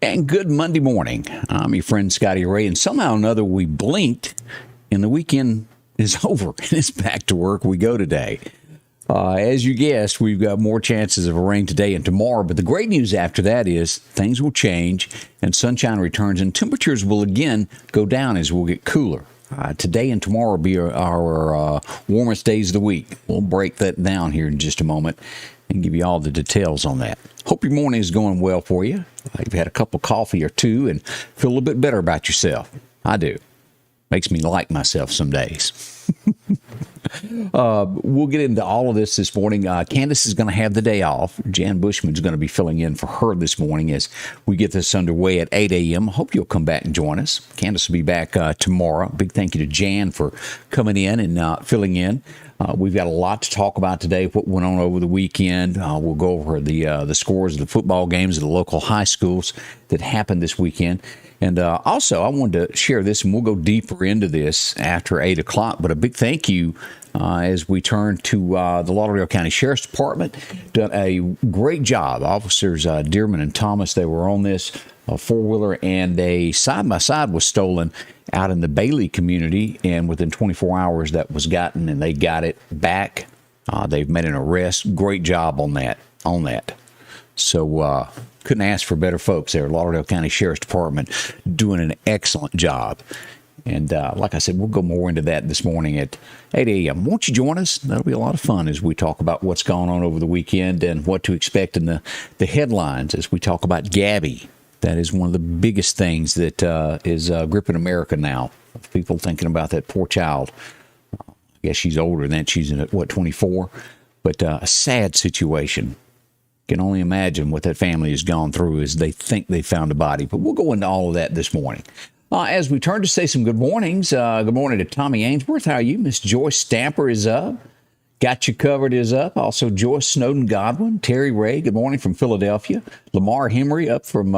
And good Monday morning. I'm your friend Scotty Ray, and somehow or another we blinked and the weekend is over and it's back to work we go today. As you guessed, we've got more chances of a rain today and tomorrow, but the great news after that is things will change and sunshine returns and temperatures will again go down as we'll get cooler. Today and tomorrow will be our warmest days of the week. We'll break that down here in just a moment and give you all the details on that. Hope your morning is going well for you. You've had a cup of coffee or two and feel a little bit better about yourself. I do. Makes me like myself some days. We'll get into all of this morning. Candace is going to have the day off. Jan Bushman's going to be filling in for her this morning as we get this underway at 8 a.m. Hope you'll come back and join us. Candace will be back tomorrow. Big thank you to Jan for coming in and filling in. We've got a lot to talk about today, what went on over the weekend. We'll go over the scores of the football games at the local high schools that happened this weekend. And also, I wanted to share this, and we'll go deeper into this after 8 o'clock. But a big thank you as we turn to the Lauderdale County Sheriff's Department. Done a great job. Officers Dearman and Thomas, they were on this four-wheeler, and a side-by-side was stolen out in the Bailey community. And within 24 hours, that was gotten, and they got it back. They've made an arrest. Great job on that. So couldn't ask for better folks there. Lauderdale County Sheriff's Department doing an excellent job. And like I said, we'll go more into that this morning at 8 a.m. Won't you join us? That'll be a lot of fun as we talk about what's going on over the weekend and what to expect in the headlines as we talk about Gabby. That is one of the biggest things that is gripping America now. People thinking about that poor child. I guess she's older than that. She's in, 24? But a sad situation. Can only imagine what that family has gone through as they think they found a body. But we'll go into all of that this morning. As we turn to say some good mornings, good morning to Tommy Ainsworth. How are you? Miss Joyce Stamper is up. Got You Covered is up. Also, Joyce Snowden Godwin. Terry Ray, good morning from Philadelphia. Lamar Henry up from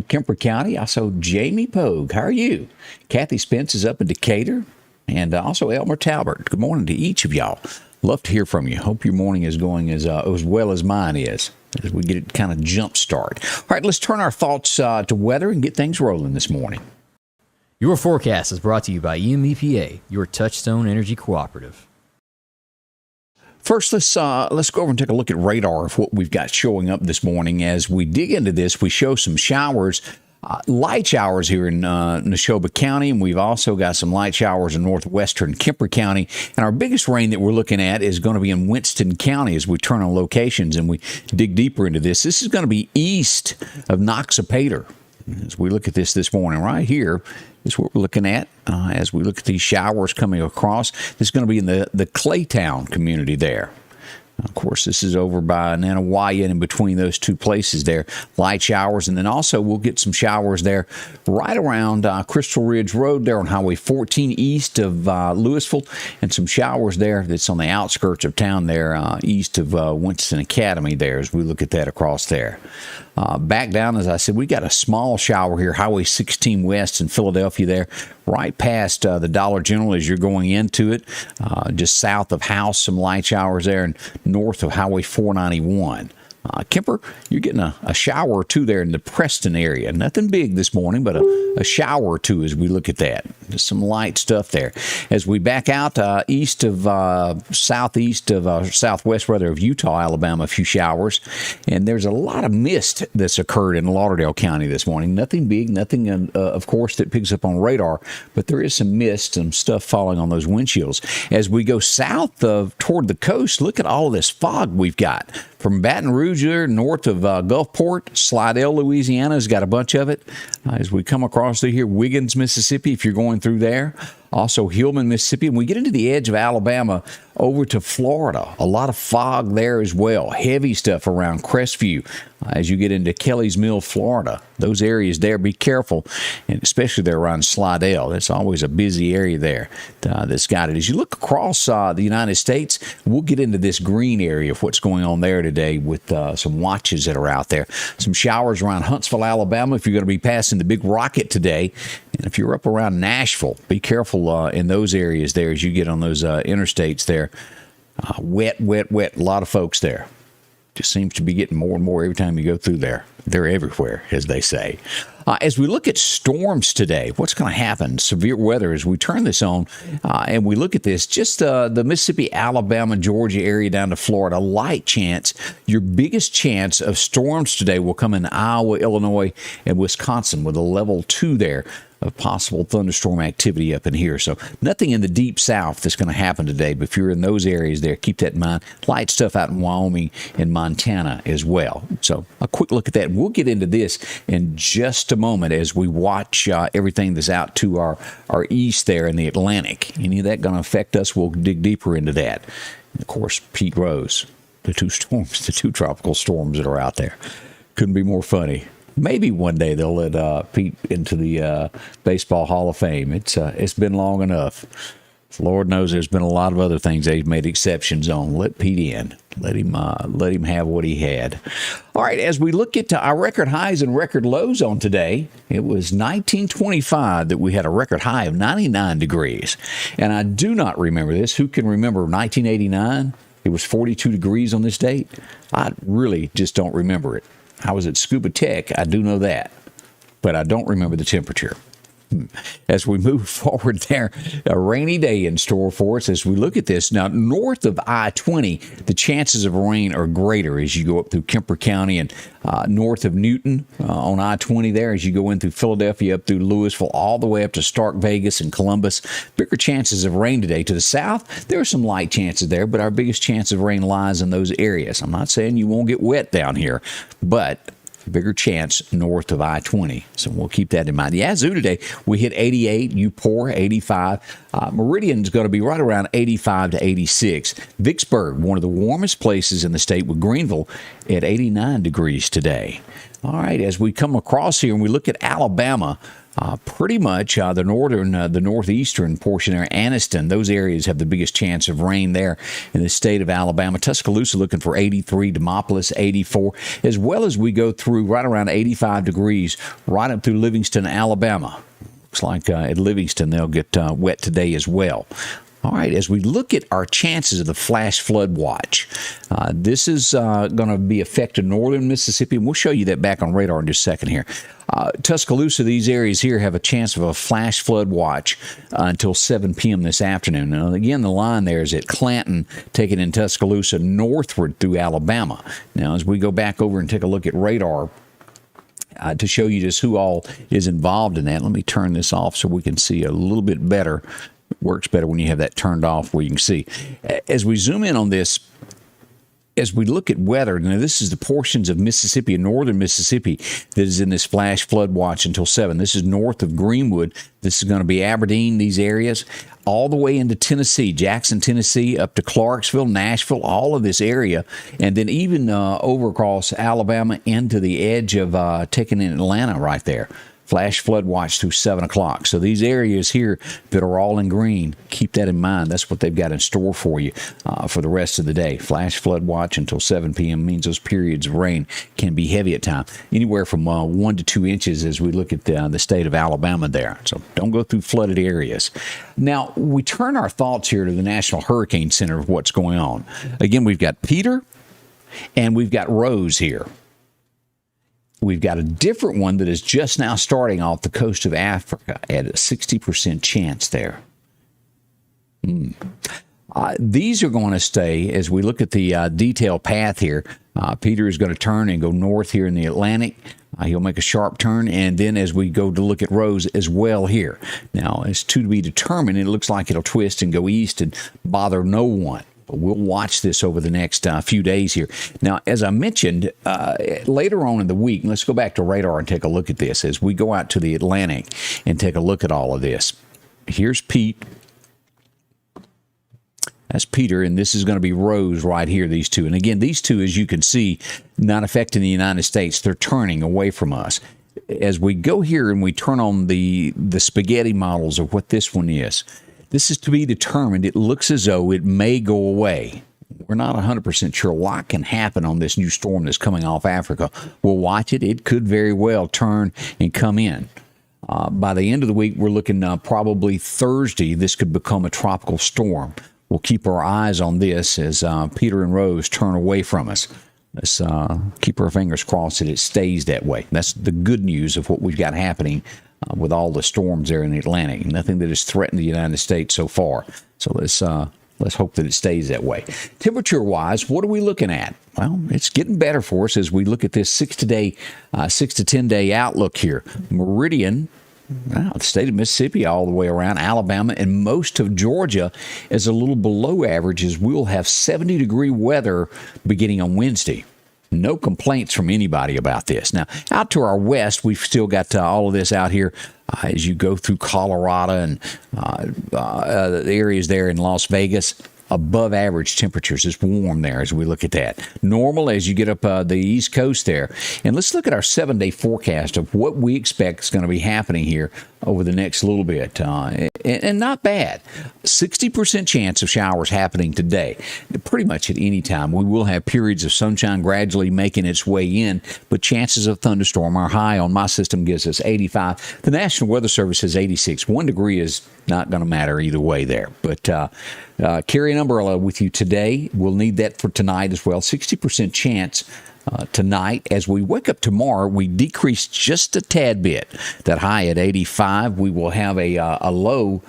Kemper County. Also, Jamie Pogue. How are you? Kathy Spence is up in Decatur. And also, Elmer Talbert. Good morning to each of y'all. Love to hear from you. Hope your morning is going as well as mine is, as we get it kind of jump start. All right, let's turn our thoughts to weather and get things rolling this morning. Your forecast is brought to you by EMEPA, your Touchstone Energy Cooperative. First, let's go over and take a look at radar of what we've got showing up this morning. As we dig into this, we show some showers. Light showers here in Neshoba County, and we've also got some light showers in northwestern Kemper County. And our biggest rain that we're looking at is going to be in Winston County as we turn on locations and we dig deeper into this. This is going to be east of Noxapater. As we look at this morning, right here is what we're looking at as we look at these showers coming across. This is going to be in the Claytown community there. Of course, this is over by Nanawaya and in between those two places there. Light showers. And then also we'll get some showers there right around Crystal Ridge Road there on Highway 14 east of Louisville. And some showers there that's on the outskirts of town there east of Winston Academy there as we look at that across there. Back down, as I said, we got a small shower here, Highway 16 West in Philadelphia there, right past the Dollar General as you're going into it, just south of House, some light showers there, and north of Highway 491. Kemper, you're getting a shower or two there in the Preston area. Nothing big this morning, but a shower or two as we look at that. Just some light stuff there. As we back out southeast of southwest, rather, of Utah, Alabama, a few showers. And there's a lot of mist that's occurred in Lauderdale County this morning. Nothing big, nothing, of course, that picks up on radar, but there is some mist, some stuff falling on those windshields. As we go south toward the coast, look at all of this fog we've got. From Baton Rouge there, north of Gulfport, Slidell, Louisiana has got a bunch of it. As we come across through here, Wiggins, Mississippi, if you're going through there. Also Hillman, Mississippi. And we get into the edge of Alabama over to Florida. A lot of fog there as well. Heavy stuff around Crestview as you get into Kelly's Mill, Florida. Those areas there, be careful, and especially there around Slidell. That's always a busy area there that's got it. As you look across the United States, we'll get into this green area of what's going on there today with some watches that are out there. Some showers around Huntsville, Alabama, if you're going to be passing the Big Rocket today. And if you're up around Nashville, be careful in those areas there as you get on those interstates there. Wet. A lot of folks there. Just seems to be getting more and more every time you go through there. They're everywhere, as they say. As we look at storms today, what's going to happen? Severe weather, as we turn this on and we look at this, just the Mississippi, Alabama, Georgia area down to Florida, light chance. Your biggest chance of storms today will come in Iowa, Illinois, and Wisconsin with a level 2 there of possible thunderstorm activity up in here. So nothing in the deep south that's going to happen today. But if you're in those areas there, keep that in mind. Light stuff out in Wyoming and Montana as well. So a quick look at that. We'll get into this in just a moment as we watch everything that's out to our east there in the Atlantic. Any of that going to affect us? We'll dig deeper into that. And of course, Pete Rose, the two tropical storms that are out there. Couldn't be more funny. Maybe one day they'll let Pete into the Baseball Hall of Fame. It's been long enough. Lord knows there's been a lot of other things they've made exceptions on. Let Pete in. Let him have what he had. All right, as we look at our record highs and record lows on today, it was 1925 that we had a record high of 99 degrees. And I do not remember this. Who can remember 1989? It was 42 degrees on this date. I really just don't remember it. I was at Scuba Tech, I do know that, but I don't remember the temperature. As we move forward there, a rainy day in store for us as we look at this. Now, north of I-20, the chances of rain are greater as you go up through Kemper County and north of Newton on I-20 there as you go in through Philadelphia, up through Louisville, all the way up to Stark Vegas and Columbus. Bigger chances of rain today. To the south, there are some light chances there, but our biggest chance of rain lies in those areas. I'm not saying you won't get wet down here, but bigger chance north of I-20. So we'll keep that in mind. The Yazoo today, we hit 88, Eupor 85. Meridian's going to be right around 85 to 86. Vicksburg, one of the warmest places in the state, with Greenville at 89 degrees today. All right, as we come across here and we look at Alabama, pretty much the northeastern portion there, Anniston, those areas have the biggest chance of rain there in the state of Alabama. Tuscaloosa looking for 83, Demopolis 84, as well as we go through right around 85 degrees right up through Livingston, Alabama. Looks like at Livingston they'll get wet today as well. All right, as we look at our chances of the flash flood watch, this is going to be affected northern Mississippi, and we'll show you that back on radar in just a second here. Tuscaloosa, these areas here have a chance of a flash flood watch until 7 p.m. this afternoon. Now, again, the line there is at Clanton, taking in Tuscaloosa northward through Alabama. Now, as we go back over and take a look at radar, to show you just who all is involved in that, let me turn this off so we can see a little bit better. It works better when you have that turned off where you can see. As we zoom in on this, as we look at weather, now this is the portions of Mississippi and northern Mississippi that is in this flash flood watch until 7. This is north of Greenwood. This is going to be Aberdeen, these areas, all the way into Tennessee, Jackson, Tennessee, up to Clarksville, Nashville, all of this area, and then even over across Alabama into the edge of taking in Atlanta right there. Flash flood watch through 7 o'clock. So these areas here that are all in green, keep that in mind. That's what they've got in store for you for the rest of the day. Flash flood watch until 7 p.m. means those periods of rain can be heavy at times, anywhere from 1 to 2 inches as we look at the state of Alabama there. So don't go through flooded areas. Now, we turn our thoughts here to the National Hurricane Center of what's going on. Again, we've got Peter and we've got Rose here. We've got a different one that is just now starting off the coast of Africa at a 60% chance there. These are going to stay as we look at the detailed path here. Peter is going to turn and go north here in the Atlantic. He'll make a sharp turn, and then as we go to look at Rose as well here. Now, it's to be determined. It looks like it'll twist and go east and bother no one. But we'll watch this over the next few days here. Now, as I mentioned, later on in the week, let's go back to radar and take a look at this as we go out to the Atlantic and take a look at all of this. Here's Pete. That's Peter, and this is going to be Rose right here, these two. And again, these two, as you can see, not affecting the United States. They're turning away from us. As we go here and we turn on the spaghetti models of what this one is, this is to be determined. It looks as though it may go away. We're not 100% sure what can happen on this new storm that's coming off Africa. We'll watch it. It could very well turn and come in. By the end of the week, we're looking probably Thursday, this could become a tropical storm. We'll keep our eyes on this as Peter and Rose turn away from us. Let's keep our fingers crossed that it stays that way. That's the good news of what we've got happening with all the storms there in the Atlantic. Nothing that has threatened the United States so far. So let's hope that it stays that way. Temperature-wise, what are we looking at? Well, it's getting better for us as we look at this 6 to 10 day outlook here. Meridian. Wow, the state of Mississippi all the way around, Alabama, and most of Georgia is a little below average as we'll have 70-degree weather beginning on Wednesday. No complaints from anybody about this. Now, out to our west, we've still got all of this out here as you go through Colorado and the areas there in Las Vegas. Above average temperatures. It's warm there as we look at that. Normal as you get up the East Coast there. And let's look at our 7-day forecast of what we expect is going to be happening here over the next little bit. And not bad. 60% chance of showers happening today. Pretty much at any time. We will have periods of sunshine gradually making its way in, but chances of thunderstorm are high. On my system gives us 85. The National Weather Service says 86. 1 degree is not going to matter either way there. But carry an umbrella with you today. We'll need that for tonight as well. 60% chance tonight. As we wake up tomorrow, we decrease just a tad bit. That high at 85. We will have a low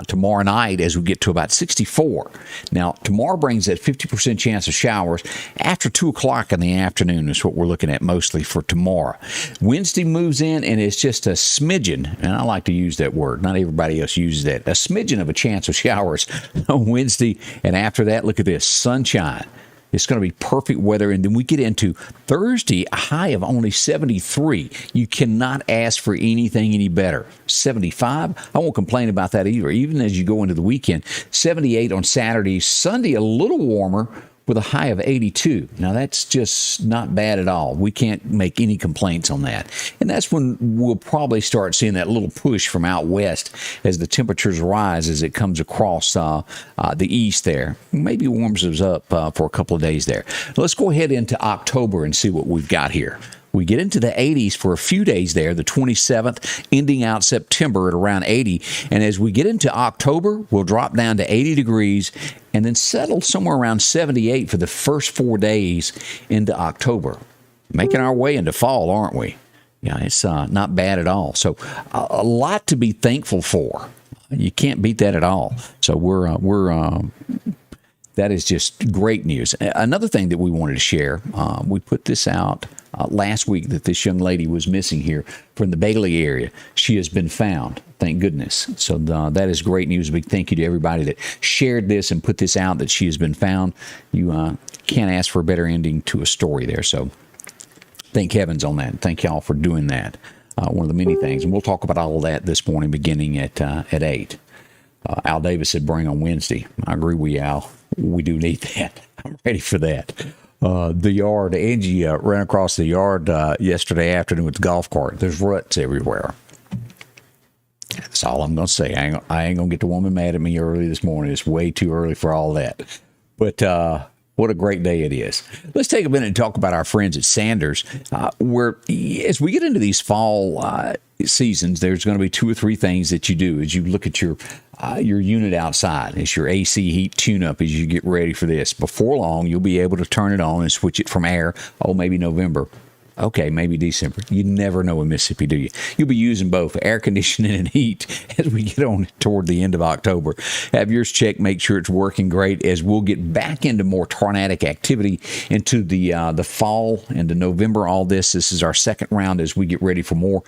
tomorrow night as we get to about 64. Now, tomorrow brings that 50% chance of showers after 2 o'clock in the afternoon is what we're looking at mostly for tomorrow. Wednesday moves in, and it's just a smidgen, and I like to use that word. Not everybody else uses that. A smidgen of a chance of showers on Wednesday, and after that, look at this, sunshine. It's going to be perfect weather. And then we get into Thursday, a high of only 73. You cannot ask for anything any better. 75, I won't complain about that either. Even as you go into the weekend, 78 on Saturday. Sunday, a little warmer with a high of 82. Now, that's just not bad at all. We can't make any complaints on that. And that's when we'll probably start seeing that little push from out west as the temperatures rise as it comes across the east there. Maybe warms us up for a couple of days there. Let's go ahead into October and see what we've got here. We get into the 80s for a few days there, the 27th, ending out September at around 80. And as we get into October, we'll drop down to 80 degrees and then settle somewhere around 78 for the first 4 days into October. Making our way into fall, aren't we? Yeah, it's not bad at all. So a lot to be thankful for. You can't beat that at all. So that is just great news. Another thing that we wanted to share, we put this out last week that this young lady was missing here from the Bailey area. She has been found, thank goodness. So that is great news. A big thank you to everybody that shared this and put this out that she has been found. You can't ask for a better ending to a story there. So thank heavens on that. Thank y'all for doing that. One of the many things. And we'll talk about all of that this morning beginning at 8. Al Davis said bring on Wednesday. I agree with you, Al. We do need that. I'm ready for that. The yard, Angie ran across the yard yesterday afternoon with the golf cart. There's ruts everywhere. That's all I'm going to say. I ain't going to get the woman mad at me early this morning. It's way too early for all that. But what a great day it is. Let's take a minute and talk about our friends at Sanders, where as we get into these fall seasons, there's going to be 2 or 3 things that you do as you look at your unit outside. It's your AC heat tune-up as you get ready for this. Before long, you'll be able to turn it on and switch it from air. Oh, maybe November. Okay, maybe December. You never know in Mississippi, do you? You'll be using both air conditioning and heat as we get on toward the end of October. Have yours checked. Make sure it's working great as we'll get back into more tornadic activity into the fall, into November. All this is our second round as we get ready for more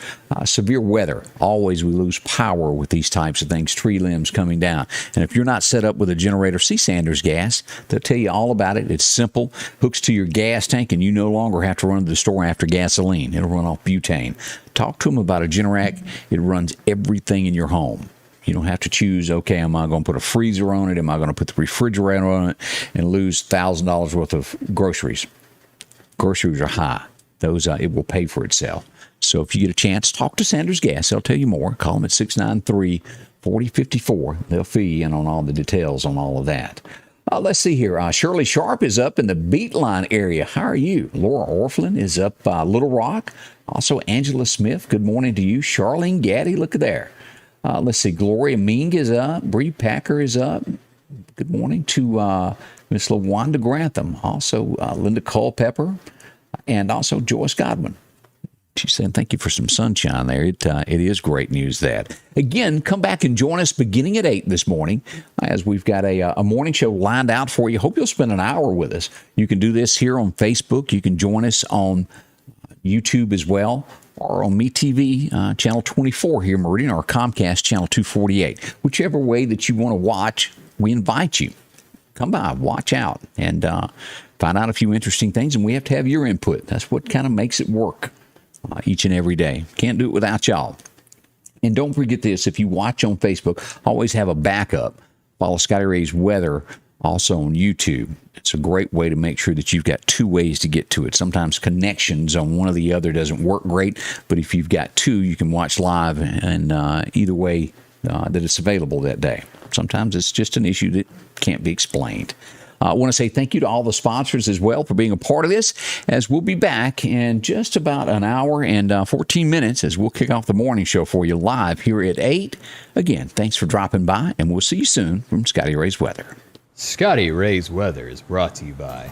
severe weather. Always we lose power with these types of things, tree limbs coming down. And if you're not set up with a generator, see Sanders Gas. They'll tell you all about it. It's simple. Hooks to your gas tank, and you no longer have to run to the store after gasoline. It'll run off butane. Talk to them about a Generac. It runs everything in your home. You don't have to choose, okay, am I going to put a freezer on it? Am I going to put the refrigerator on it and lose $1,000 worth of groceries? Groceries are high. Those it will pay for itself. So if you get a chance, talk to Sanders Gas. They'll tell you more. Call them at 693-4054. They'll fill you in on all the details on all of that. Let's see here. Shirley Sharp is up in the Beatline area. How are you? Laura Orflin is up Little Rock. Also, Angela Smith, good morning to you. Charlene Gaddy, look at there. Let's see. Gloria Ming is up. Bree Packer is up. Good morning to Miss LaWanda Grantham, also Linda Culpepper, and also Joyce Godwin. She said, thank you for some sunshine there. It is great news that. Again, come back and join us beginning at 8 this morning as we've got a morning show lined out for you. Hope you'll spend an hour with us. You can do this here on Facebook. You can join us on YouTube as well, or on MeTV, Channel 24 here, Meridian, or Comcast, Channel 248. Whichever way that you want to watch, we invite you. Come by, watch out, and find out a few interesting things, and we have to have your input. That's what kind of makes it work. Each and every day. Can't do it without y'all. And don't forget this, if you watch on Facebook, always have a backup. Follow Scotty Ray's Weather also on YouTube. It's a great way to make sure that you've got two ways to get to it. Sometimes connections on one or the other doesn't work great, but if you've got two, you can watch live and either way that it's available that day. Sometimes it's just an issue that can't be explained. I want to say thank you to all the sponsors as well for being a part of this, as we'll be back in just about an hour and 14 minutes as we'll kick off the morning show for you live here at 8. Again, thanks for dropping by, and we'll see you soon from Scotty Ray's Weather. Scotty Ray's Weather is brought to you by